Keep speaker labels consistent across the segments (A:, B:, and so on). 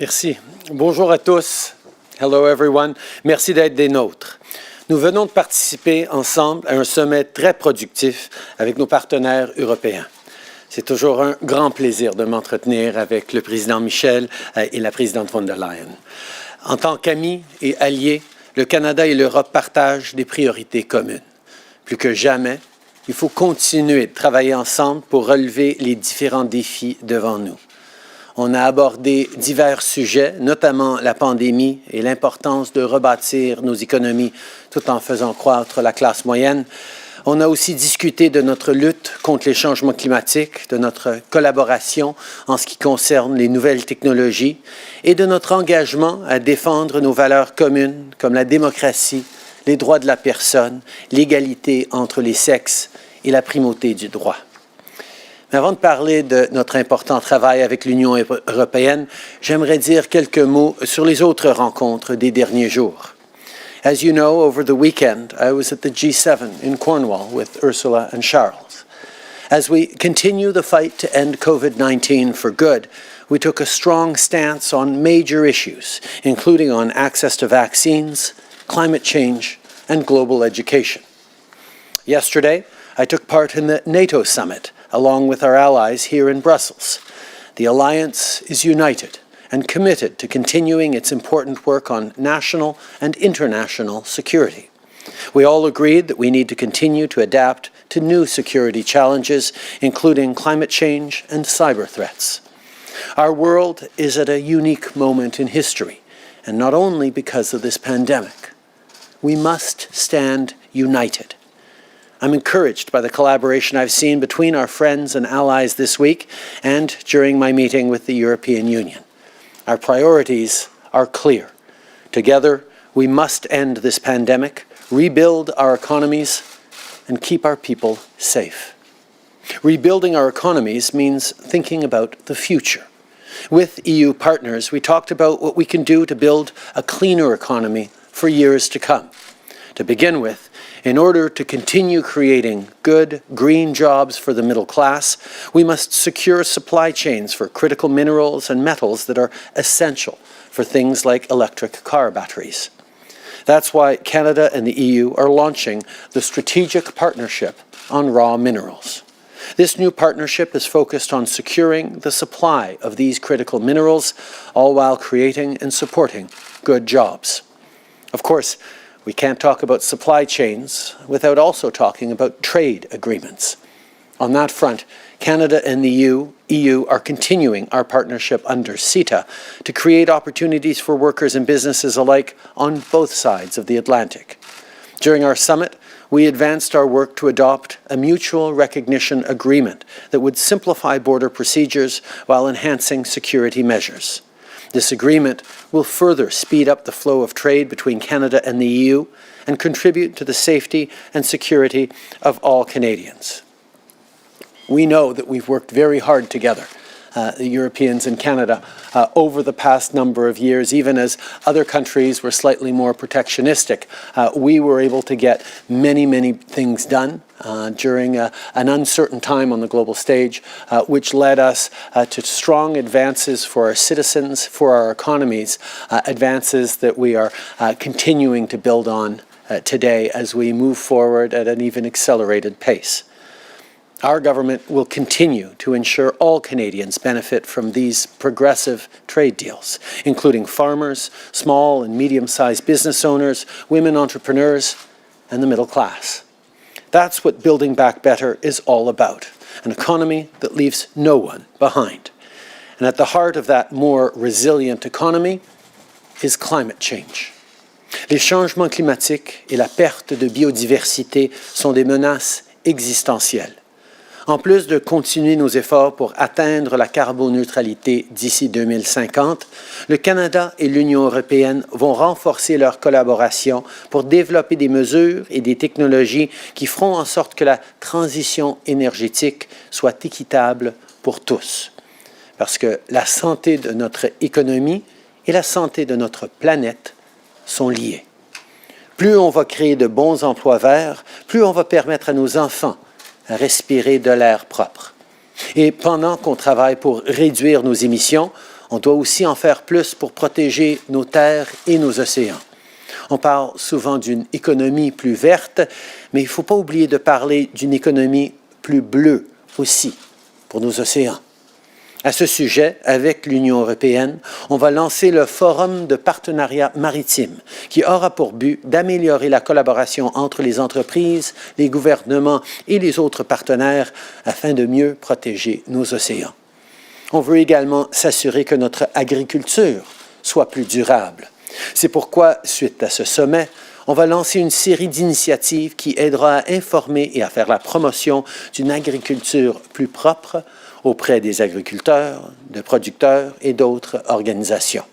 A: Merci. Bonjour à tous. Hello everyone. Merci d'être des nôtres. Nous venons de participer ensemble à un sommet très productif avec nos partenaires européens. C'est toujours un grand plaisir de m'entretenir avec le président Michel et la présidente von der Leyen. En tant qu'amis et alliés, le Canada et l'Europe partagent des priorités communes. Plus que jamais, il faut continuer de travailler ensemble pour relever les différents défis devant nous. On a abordé divers sujets, notamment la pandémie et l'importance de rebâtir nos économies tout en faisant croître la classe moyenne. On a aussi discuté de notre lutte contre les changements climatiques, de notre collaboration en ce qui concerne les nouvelles technologies et de notre engagement à défendre nos valeurs communes comme la démocratie, les droits de la personne, l'égalité entre les sexes et la primauté du droit. Mais avant de parler de notre important travail avec l'Union européenne, j'aimerais dire quelques mots sur les autres rencontres des derniers jours. As you know, over the weekend, I was at the G7 in Cornwall with Ursula and Charles. As we continue the fight to end COVID-19 for good, we took a strong stance on major issues, including on access to vaccines, climate change, and global education. Yesterday, I took part in the NATO summit, along with our allies here in Brussels. The alliance is united and committed to continuing its important work on national and international security. We all agreed that we need to continue to adapt to new security challenges, including climate change and cyber threats. Our world is at a unique moment in history, and not only because of this pandemic. We must stand united. I'm encouraged by the collaboration I've seen between our friends and allies this week and during my meeting with the European Union. Our priorities are clear. Together, we must end this pandemic, rebuild our economies, and keep our people safe. Rebuilding our economies means thinking about the future. With EU partners, we talked about what we can do to build a cleaner economy for years to come. To begin with, in order to continue creating good, green jobs for the middle class, we must secure supply chains for critical minerals and metals that are essential for things like electric car batteries. That's why Canada and the EU are launching the Strategic Partnership on Raw Minerals. This new partnership is focused on securing the supply of these critical minerals, all while creating and supporting good jobs. Of course, we can't talk about supply chains without also talking about trade agreements. On that front, Canada and the EU are continuing our partnership under CETA to create opportunities for workers and businesses alike on both sides of the Atlantic. During our summit, we advanced our work to adopt a mutual recognition agreement that would simplify border procedures while enhancing security measures. This agreement will further speed up the flow of trade between Canada and the EU and contribute to the safety and security of all Canadians. We know that we've worked very hard together, the Europeans and Canada, over the past number of years. Even as other countries were slightly more protectionistic, we were able to get many things done during an uncertain time on the global stage, which led us to strong advances for our citizens, for our economies, advances that we are continuing to build on today as we move forward at an even accelerated pace. Our government will continue to ensure all Canadians benefit from these progressive trade deals, including farmers, small and medium-sized business owners, women entrepreneurs, and the middle class. That's what Building Back Better is all about, an economy that leaves no one behind. And at the heart of that more resilient economy is climate change. Les changements climatiques et la perte de biodiversité sont des menaces existentielles. En plus de continuer nos efforts pour atteindre la carboneutralité d'ici 2050, le Canada et l'Union européenne vont renforcer leur collaboration pour développer des mesures et des technologies qui feront en sorte que la transition énergétique soit équitable pour tous. Parce que la santé de notre économie et la santé de notre planète sont liées. Plus on va créer de bons emplois verts, plus on va permettre à nos enfants à respirer de l'air propre. Et pendant qu'on travaille pour réduire nos émissions, On doit aussi en faire plus pour protéger nos terres et nos océans. On parle souvent d'une économie plus verte, mais il ne faut pas oublier de parler d'une économie plus bleue aussi pour nos océans. À ce sujet, avec l'Union européenne, on va lancer le Forum de partenariat maritime qui aura pour but d'améliorer la collaboration entre les entreprises, les gouvernements et les autres partenaires afin de mieux protéger nos océans. On veut également s'assurer que notre agriculture soit plus durable. C'est pourquoi, suite à ce sommet, on va lancer une série d'initiatives qui aidera à informer et à faire la promotion d'une agriculture plus propre auprès des agriculteurs, de producteurs et d'autres organisations.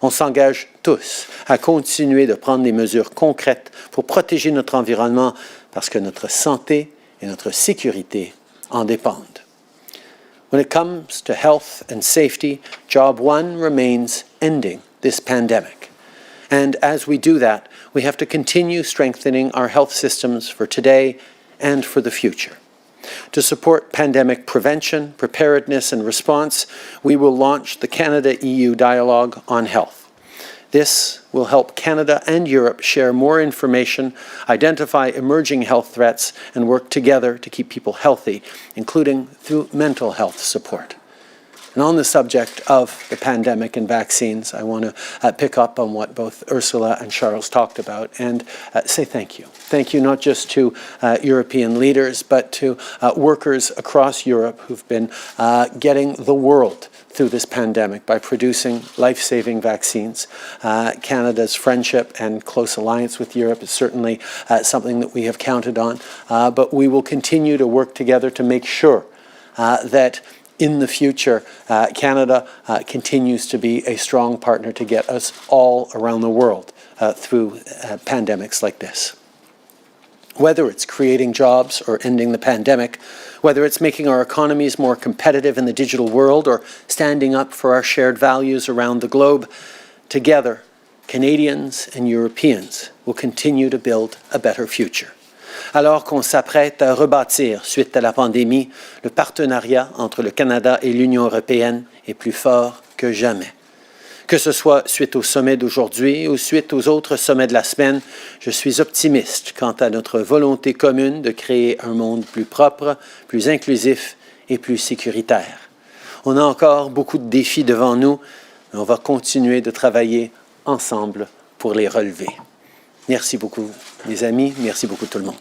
A: On s'engage tous à continuer de prendre des mesures concrètes pour protéger notre environnement parce que notre santé et notre sécurité en dépendent. When it comes to health and safety, job one remains ending this pandemic. And as we do that, we have to continue strengthening our health systems for today and for the future. To support pandemic prevention, preparedness, and response, we will launch the Canada-EU Dialogue on Health. This will help Canada and Europe share more information, identify emerging health threats, and work together to keep people healthy, including through mental health support. And on the subject of the pandemic and vaccines, I want to pick up on what both Ursula and Charles talked about and say thank you. Thank you not just to European leaders, but to workers across Europe who've been getting the world through this pandemic by producing life-saving vaccines. Canada's friendship and close alliance with Europe is certainly something that we have counted on, but we will continue to work together to make sure that in the future, Canada continues to be a strong partner to get us all around the world through pandemics like this. Whether it's creating jobs or ending the pandemic, whether it's making our economies more competitive in the digital world or standing up for our shared values around the globe, together, Canadians and Europeans will continue to build a better future. Alors qu'on s'apprête à rebâtir, suite à la pandémie, le partenariat entre le Canada et l'Union européenne est plus fort que jamais. Que ce soit suite au sommet d'aujourd'hui ou suite aux autres sommets de la semaine, je suis optimiste quant à notre volonté commune de créer un monde plus propre, plus inclusif et plus sécuritaire. On a encore beaucoup de défis devant nous, mais on va continuer de travailler ensemble pour les relever. Merci beaucoup, les amis. Merci beaucoup tout le monde.